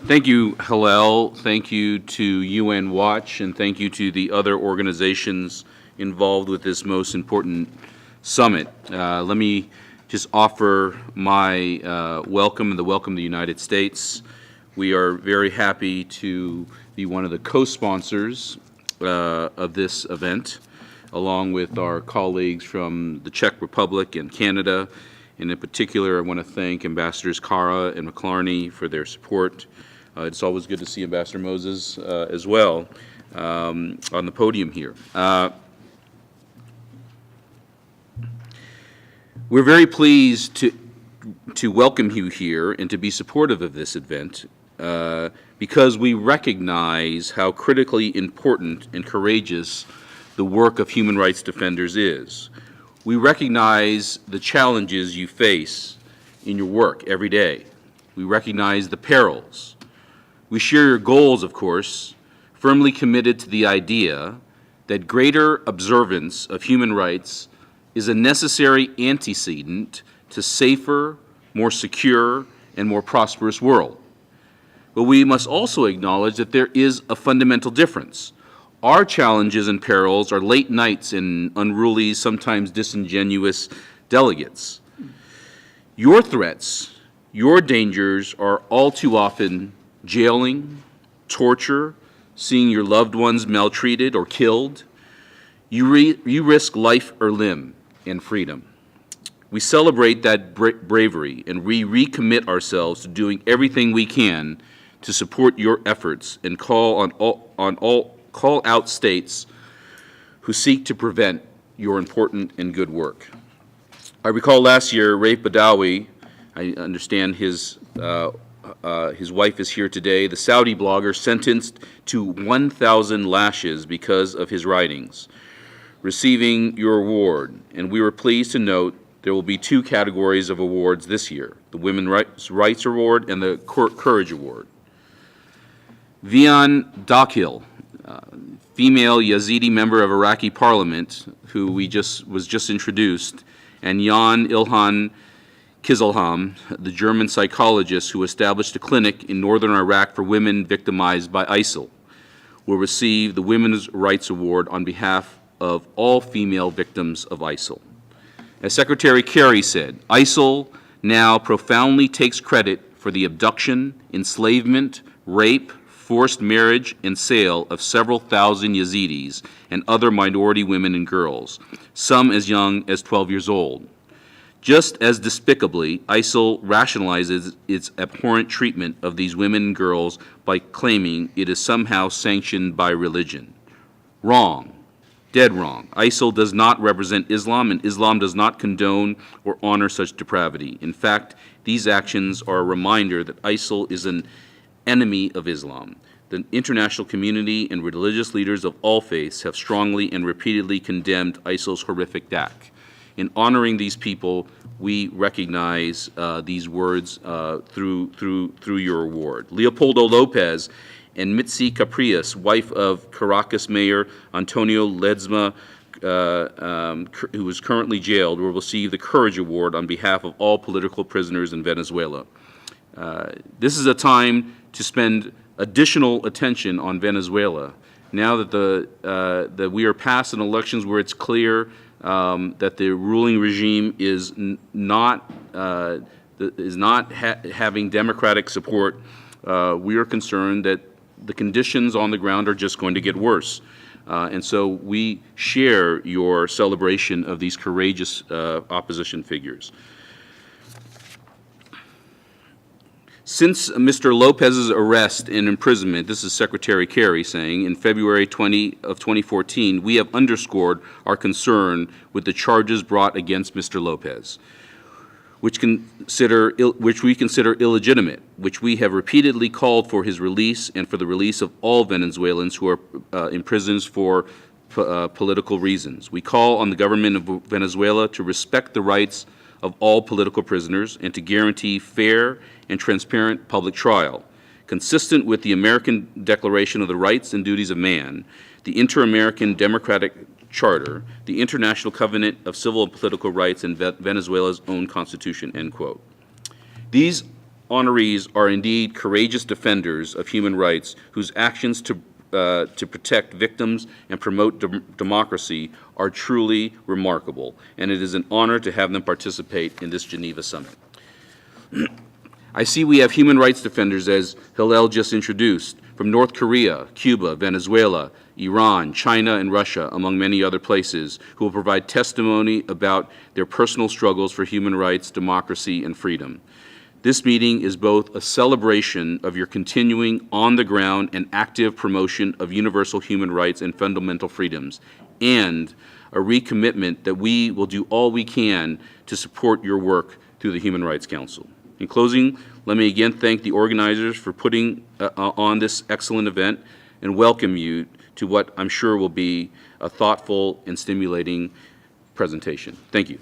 Thank you, Hillel. Thank you to UN Watch, and thank you to the other organizations involved with this most important summit. Let me just offer my welcome and the welcome to the United States. We are very happy to be one of the co-sponsors of this event, along with our colleagues from the Czech Republic and Canada. And in particular, I want to thank Ambassadors Kara and McLarney for their support. It's always good to see Ambassador Moses as well on the podium here. We're very pleased to welcome you here and to be supportive of this event because we recognize how critically important and courageous the work of human rights defenders is. We recognize the challenges you face in your work every day. We recognize the perils. We share your goals, of course, firmly committed to the idea that greater observance of human rights is a necessary antecedent to safer, more secure, and more prosperous world. But we must also acknowledge that there is a fundamental difference. Our challenges and perils are late nights and unruly, sometimes disingenuous delegates. Your threats, your dangers are all too often jailing, torture, seeing your loved ones maltreated or killed. You risk life or limb and freedom. We celebrate that bravery, and we recommit ourselves to doing everything we can to support your efforts and call out states who seek to prevent your important and good work. I recall last year, Raif Badawi, I understand his wife is here today, the Saudi blogger sentenced to 1,000 lashes because of his writings, receiving your award. And we were pleased to note there will be two categories of awards this year, the Women's Rights Award and the Courage Award. Vian Dakhil, female Yazidi member of Iraqi parliament, who was just introduced, and Jan Ilhan Kizilham, the German psychologist who established a clinic in northern Iraq for women victimized by ISIL, will receive the Women's Rights Award on behalf of all female victims of ISIL. As Secretary Kerry said, ISIL now profoundly takes credit for the abduction, enslavement, rape, forced marriage and sale of several thousand Yazidis and other minority women and girls, some as young as 12 years old. Just as despicably, ISIL rationalizes its abhorrent treatment of these women and girls by claiming it is somehow sanctioned by religion. Wrong. Dead wrong. ISIL does not represent Islam, and Islam does not condone or honor such depravity. In fact, these actions are a reminder that ISIL is an enemy of Islam. The international community and religious leaders of all faiths have strongly and repeatedly condemned ISIL's horrific act. In honoring these people, we recognize these words through your award. Leopoldo Lopez and Mitzi Caprias, wife of Caracas Mayor Antonio Ledesma, who is currently jailed, will receive the Courage Award on behalf of all political prisoners in Venezuela. This is a time to spend additional attention on Venezuela. Now that that we are past an elections where it's clear that the ruling regime is not having democratic support, we are concerned that the conditions on the ground are just going to get worse. And so we share your celebration of these courageous opposition figures. Since Mr. Lopez's arrest and imprisonment, this is Secretary Kerry saying, in February 2014, we have underscored our concern with the charges brought against Mr. Lopez, which we consider illegitimate, which we have repeatedly called for his release and for the release of all Venezuelans who are in prisons for political reasons. We call on the government of Venezuela to respect the rights of all political prisoners and to guarantee fair and transparent public trial, consistent with the American Declaration of the Rights and Duties of Man, the Inter-American Democratic Charter, the International Covenant of Civil and Political Rights, and Venezuela's own constitution, end quote. These honorees are indeed courageous defenders of human rights whose actions to protect victims and promote democracy are truly remarkable, and it is an honor to have them participate in this Geneva Summit. I see we have human rights defenders, as Hillel just introduced, from North Korea, Cuba, Venezuela, Iran, China, and Russia, among many other places, who will provide testimony about their personal struggles for human rights, democracy, and freedom. This meeting is both a celebration of your continuing on-the-ground and active promotion of universal human rights and fundamental freedoms, and a recommitment that we will do all we can to support your work through the Human Rights Council. In closing, let me again thank the organizers for putting on this excellent event and welcome you to what I'm sure will be a thoughtful and stimulating presentation. Thank you.